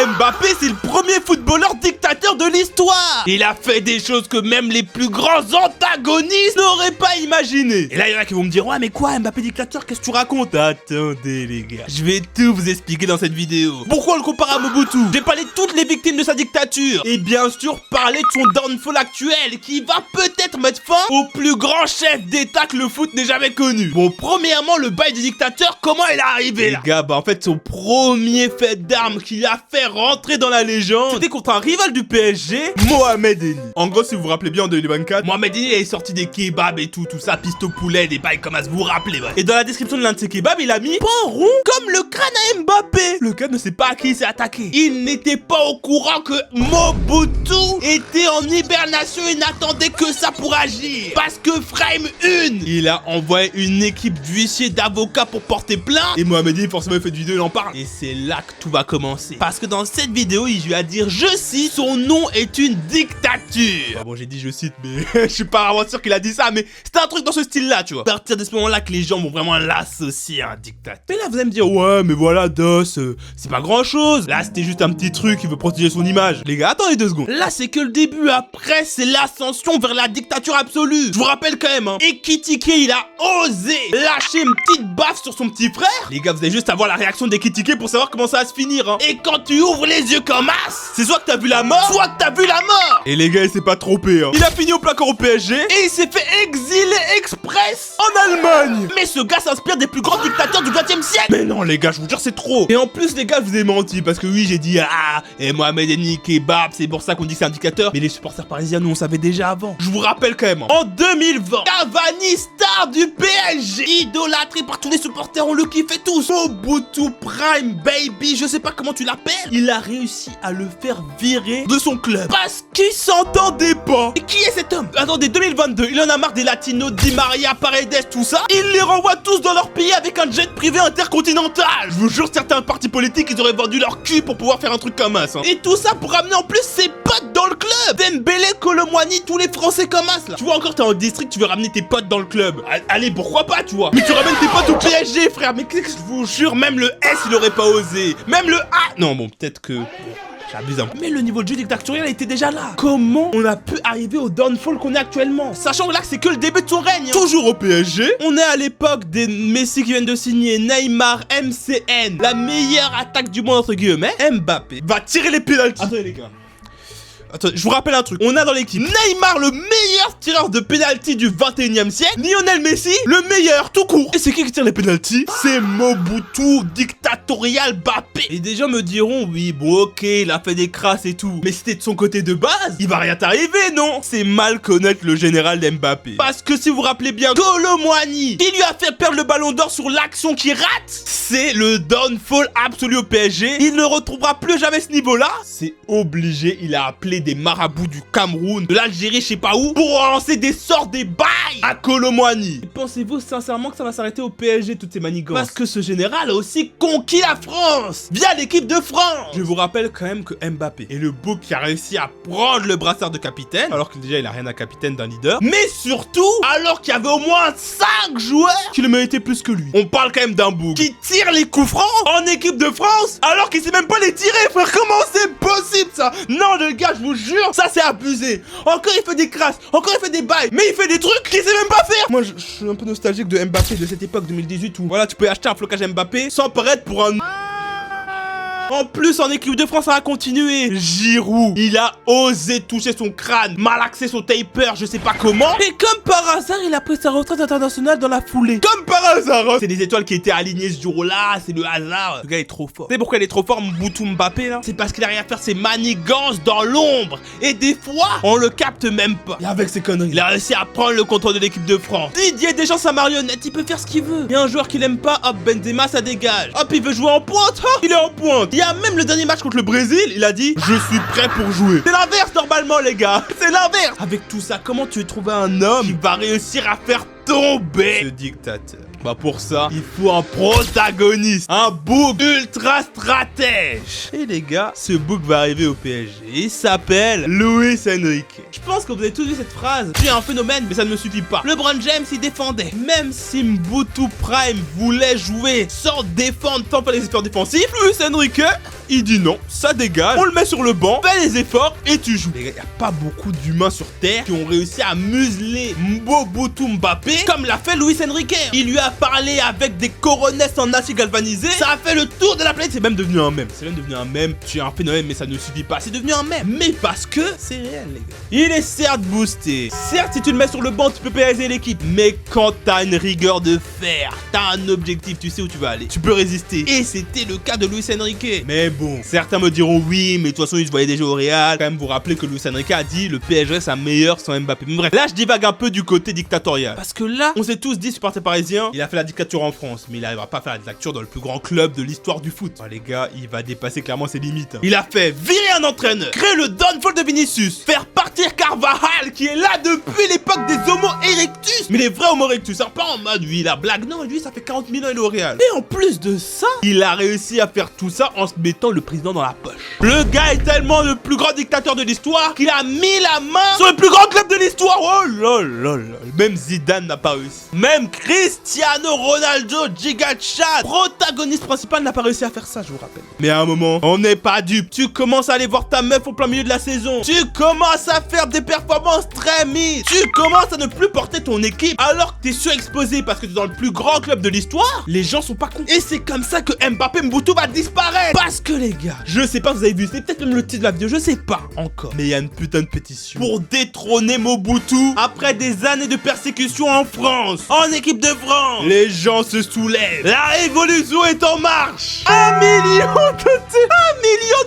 Mbappé, c'est le premier footballeur dictateur de l'histoire. Il a fait des choses que même les plus grands antagonistes n'auraient pas imaginé. Et là, il y en a qui vont me dire, ouais, mais quoi, Mbappé dictateur, qu'est-ce que tu racontes? Attendez, les gars. Je vais tout vous expliquer dans cette vidéo. Pourquoi on le compare à Mobutu? Je vais parler de toutes les victimes de sa dictature. Et bien sûr, parler de son downfall actuel, qui va peut-être mettre fin au plus grand chef d'état que le foot n'ait jamais connu. Bon, premièrement, le bail du dictateur, comment il est arrivé là? Les gars, bah en fait, son premier fait d'armes qu'il a fait rentrer dans la légende, c'était contre un rival du PSG, Mohamed Eni. En gros, si vous vous rappelez bien en 2024, Mohamed Eni est sorti des kebabs et tout ça, piste au poulet, des bails comme ça, vous vous rappelez, ouais. Et dans la description de l'un de ces kebabs, il a mis pain rond comme le crâne à Mbappé. Le gars ne sait pas à qui il s'est attaqué. Il n'était pas au courant que Mobutu était en hibernation et n'attendait que ça pour agir. Parce que Frame 1, il a envoyé une équipe d'huissiers, d'avocats pour porter plainte. Et Mohamed Eni, forcément, il fait une vidéo, il en parle. Et c'est là que tout va commencer. Parce que dans cette vidéo, il lui a dit, je cite, son nom est une dictature. Bon, j'ai dit je cite, mais je suis pas vraiment sûr qu'il a dit ça, mais c'était un truc dans ce style-là, tu vois. À partir de ce moment-là que les gens vont vraiment l'associer à un dictateur. Mais là, vous allez me dire, ouais, mais voilà, Dos, c'est pas grand-chose. Là, c'était juste un petit truc, il veut protéger son image. Les gars, attendez 2 secondes. Là, c'est que le début. Après, c'est l'ascension vers la dictature absolue. Je vous rappelle quand même, hein, Ekitike, il a osé lâcher une petite baffe sur son petit frère. Les gars, vous allez juste avoir la réaction d'Ekitike pour savoir comment ça va se finir, hein. Et quand tu ouvres les yeux comme as, c'est soit que t'as vu la mort, soit que t'as vu la mort. Et les gars, il s'est pas trompé, hein. Il a fini au placard au PSG et il s'est fait exiler express en Allemagne. Mais ce gars s'inspire des plus grands dictateurs du 20e siècle. Mais non, les gars, je vous jure, c'est trop. Et en plus, les gars, je vous ai menti parce que oui, j'ai dit et Mohamed Eni, kebab, c'est pour ça qu'on dit que c'est un dictateur. Mais les supporters parisiens, nous, on savait déjà avant. Je vous rappelle quand même, hein, en 2020, Cavani, star du PSG, idolâtré par tous les supporters, on le kiffait tous. Mobutu Prime Baby, je sais pas comment tu l'appelles. Il a réussi à le faire virer de son club parce qu'il s'entendait pas. Et qui est cet homme? Attendez, 2022, il en a marre des Latinos, Di Maria, Paredes, tout ça. Il les renvoie tous dans leur pays avec un jet privé intercontinental. Je vous jure, certains partis politiques, ils auraient vendu leur cul pour pouvoir faire un truc comme ça, hein. Et tout ça pour ramener en plus ses potes dans le club. Dembélé, Colomwani, tous les Français comme ça là. Tu vois, encore t'es en district, tu veux ramener tes potes dans le club. Allez, pourquoi pas, tu vois. Mais tu ramènes tes potes au PSG, frère. Mais qu'est-ce que je vous jure, même le S, il aurait pas osé. Même le A. Non, bon, peut-être que... j'abuse un peu. Mais le niveau de jeu dictatorial était déjà là. Comment on a pu arriver au downfall qu'on est actuellement? Sachant que là, c'est que le début de son règne, hein. Toujours au PSG. On est à l'époque des Messi qui viennent de signer, Neymar, MCN, la meilleure attaque du monde entre guillemets. Mbappé va tirer les pénaltys. Attendez les gars. Attendez, je vous rappelle un truc. On a dans l'équipe Neymar, le meilleur tireur de pénalty du 21e siècle. Lionel Messi, le meilleur tout court. Et c'est qui tire les pénaltys? C'est Mobutu, dictatorial Mbappé. Et des gens me diront, oui, bon, ok, il a fait des crasses et tout. Mais c'était de son côté de base, il va rien t'arriver, non? C'est mal connaître le général d'Mbappé. Parce que si vous vous rappelez bien, Colomwani, qui lui a fait perdre le ballon d'or sur l'action qui rate, c'est le downfall absolu au PSG. Il ne retrouvera plus jamais ce niveau-là. C'est obligé, il a appelé des marabouts du Cameroun, de l'Algérie, je sais pas où, pour lancer des sorts des bails à Colomwani. Pensez-vous sincèrement que ça va s'arrêter au PSG, toutes ces manigances? Parce que ce général a aussi conquis la France via l'équipe de France. Je vous rappelle quand même que Mbappé est le beau qui a réussi à prendre le brassard de capitaine, alors que déjà il a rien à capitaine d'un leader, mais surtout alors qu'il y avait au moins 5 joueurs qui le méritaient plus que lui. On parle quand même d'un bouc qui tire les coups francs en équipe de France alors qu'il sait même pas les tirer, frère. Comment c'est possible ça? Non, le gars, je vous jure, ça c'est abusé. Encore il fait des crasses, encore il fait des bails, mais il fait des trucs qu'il sait même pas faire. Moi je suis un peu nostalgique de Mbappé, de cette époque 2018 où voilà, tu peux acheter un flocage Mbappé sans paraître pour un... En plus, en équipe de France, ça a continué. Giroud, il a osé toucher son crâne, malaxer son taper, je sais pas comment. Et comme par hasard, il a pris sa retraite internationale dans la foulée. Comme par hasard, hein. C'est des étoiles qui étaient alignées ce jour-là, c'est le hasard. Le gars est trop fort. Vous savez pourquoi il est trop fort, Mobutu Mbappé, là? C'est parce qu'il arrive à faire ses manigances dans l'ombre. Et des fois, on le capte même pas. Et avec ses conneries, il a réussi à prendre le contrôle de l'équipe de France. Didier Deschamps, sa marionnette, il peut faire ce qu'il veut. Il y a un joueur qu'il aime pas, hop, Benzema, ça dégage. Hop, il veut jouer en pointe, hein, il est en pointe. Il y a même le dernier match contre le Brésil, il a dit je suis prêt pour jouer. C'est l'inverse normalement les gars, c'est l'inverse. Avec tout ça, comment tu veux trouver un homme qui va réussir à faire tomber ce dictateur? Bah pour ça, il faut un protagoniste, un bouc ultra stratège. Et les gars, ce bouc va arriver au PSG. Il s'appelle Luis Enrique. Je pense que vous avez tous vu cette phrase. Je suis un phénomène, mais ça ne me suffit pas. LeBron James, il défendait. Même si Mobutu Prime voulait jouer sans défendre, sans faire les efforts défensifs, Luis Enrique il dit non, ça dégage, on le met sur le banc, fais les efforts et tu joues. Les gars, il n'y a pas beaucoup d'humains sur Terre qui ont réussi à museler Mobutu Mbappé comme l'a fait Luis Enrique. Il lui a parlé avec des coronesses en acier galvanisé, ça a fait le tour de la planète, c'est même devenu un mème. C'est même devenu un mème, tu es un phénomène mais ça ne suffit pas, c'est devenu un mème. Mais parce que c'est réel les gars. Il est certes boosté, certes si tu le mets sur le banc tu peux pénaliser l'équipe, mais quand t'as une rigueur de fer, t'as un objectif, tu sais où tu vas aller, tu peux résister. Et c'était le cas de Luis Enrique. Mais bon, certains me diront oui, mais de toute façon il se voyait déjà au Real. Quand même vous rappeler que Luis Enrique a dit le PSG c'est meilleur sans Mbappé. Mais bref, là je divague un peu du côté dictatorial. Parce que là, on s'est tous dit, supporter parisien, il a fait la dictature en France, mais il n'arrivera pas à faire la dictature dans le plus grand club de l'histoire du foot. Oh, les gars, il va dépasser clairement ses limites. Il a fait virer un entraîneur, créer le downfall de Vinicius, faire partir Carvajal qui est là depuis l'époque des Homo erectus. Mais les vrais Homo erectus, hein, pas en mode lui la blague, non, lui ça fait 40 000 ans il est au Real. Et en plus de ça, il a réussi à faire tout ça en se mettant le président dans la poche. Le gars est tellement le plus grand dictateur de l'histoire qu'il a mis la main sur le plus grand club de l'histoire. Oh là là là. Même Zidane n'a pas réussi. Même Cristiano Ronaldo, Giga Chad, protagoniste principal, n'a pas réussi à faire ça, je vous rappelle. Mais à un moment, on n'est pas dupe. Tu commences à aller voir ta meuf au plein milieu de la saison. Tu commences à faire des performances très mises. Tu commences à ne plus porter ton équipe alors que t'es surexposé parce que t'es dans le plus grand club de l'histoire. Les gens sont pas cons. Et c'est comme ça que Mbappé Mobutu va disparaître. Parce que les gars, je sais pas si vous avez vu, c'est peut-être même le titre de la vidéo, je sais pas encore. Mais il y a une putain de pétition pour détrôner Mobutu après des années de persécution en France, en équipe de France. Les gens se soulèvent. La révolution est en marche. 1 million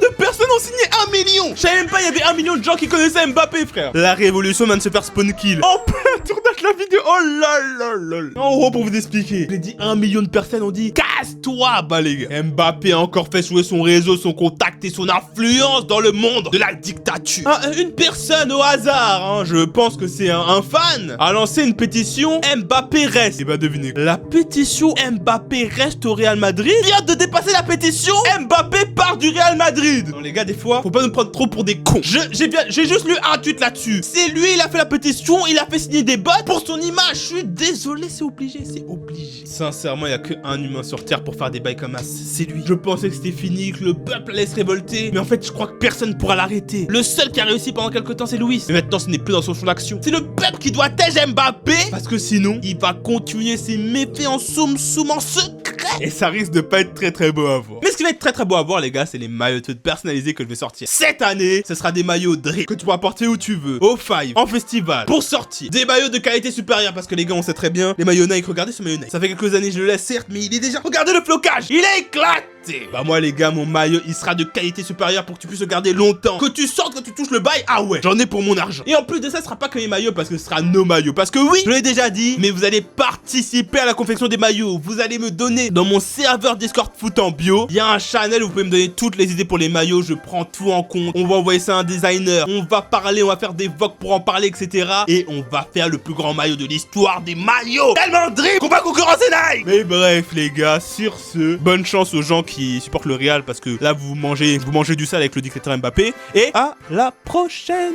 de personnes ont signé 1 million. Je savais même pas, il y avait 1 million de gens qui connaissaient Mbappé, frère. La révolution vient de se faire spawn kill. En plein tournage de la vidéo. Oh là là là là. En gros, pour vous expliquer, j'ai dit 1 million de personnes ont dit casse-toi, bah les gars. Mbappé a encore fait jouer son réseau, son contact et son influence dans le monde de la dictature. Une personne au hasard, hein, je pense que c'est un fan, a lancé une pétition Mbappé reste. Et bah devinez, la pétition Mbappé reste au Real Madrid vient de dépasser la pétition Mbappé part du Real Madrid. Non les gars, des fois, faut pas nous prendre trop pour des cons. J'ai juste lu un tweet là-dessus. C'est lui, il a fait la pétition, il a fait signer des bots pour son image. Je suis désolé, c'est obligé, c'est obligé. Sincèrement, il y a que un humain sur Terre pour faire des bails comme ça, c'est lui. Je pensais que c'était fini, que le peuple allait se révolter, mais en fait, je crois que personne pourra l'arrêter. Le seul qui a réussi pendant quelques temps, c'est Luis. Mais maintenant, ce n'est plus dans son champ d'action. C'est le peuple qui doit tège Mbappé, parce que sinon, il va continuer ses méfaits en soum en secret. Et ça risque de pas être très beau à voir. Mais ce qui va être très beau à voir, les gars, c'est les maillots personnalisés que je vais sortir. Cette année, ce sera des maillots drip que tu pourras porter où tu veux, au Five, en festival, pour sortir. Des maillots de qualité supérieure, parce que les gars, on sait très bien, les maillots Nike, regardez ce maillot Nike. Ça fait quelques années, je le laisse, certes, mais il est déjà... Regardez le flocage, il est éclaté. Bah moi les gars, mon maillot il sera de qualité supérieure pour que tu puisses le garder longtemps. Que tu sortes, quand tu touches le bail, ah ouais, j'en ai pour mon argent. Et en plus de ça, ce sera pas que mes maillots, parce que ce sera nos maillots. Parce que oui, je l'ai déjà dit, mais vous allez participer à la confection des maillots. Vous allez me donner dans mon serveur Discord Foot en bio, il y a un channel où vous pouvez me donner toutes les idées pour les maillots. Je prends tout en compte. On va envoyer ça à un designer, on va parler, on va faire des votes pour en parler, etc. Et on va faire le plus grand maillot de l'histoire des maillots. Tellement drip qu'on va concurrencer Nike. Mais bref les gars, sur ce, bonne chance aux gens qui supportent le Real, parce que là vous mangez du sale avec le dictateur Mbappé. Et à la prochaine.